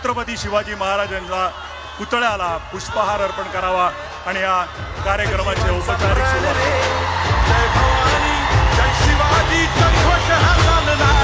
छत्रपती शिवाजी महाराजांच्या पुतळ्याला पुष्पहार अर्पण करावा आणि या कार्यक्रमाचे औपचारिक सुरुवात. जय भवानी जय शिवाजी जय घोष हा चालला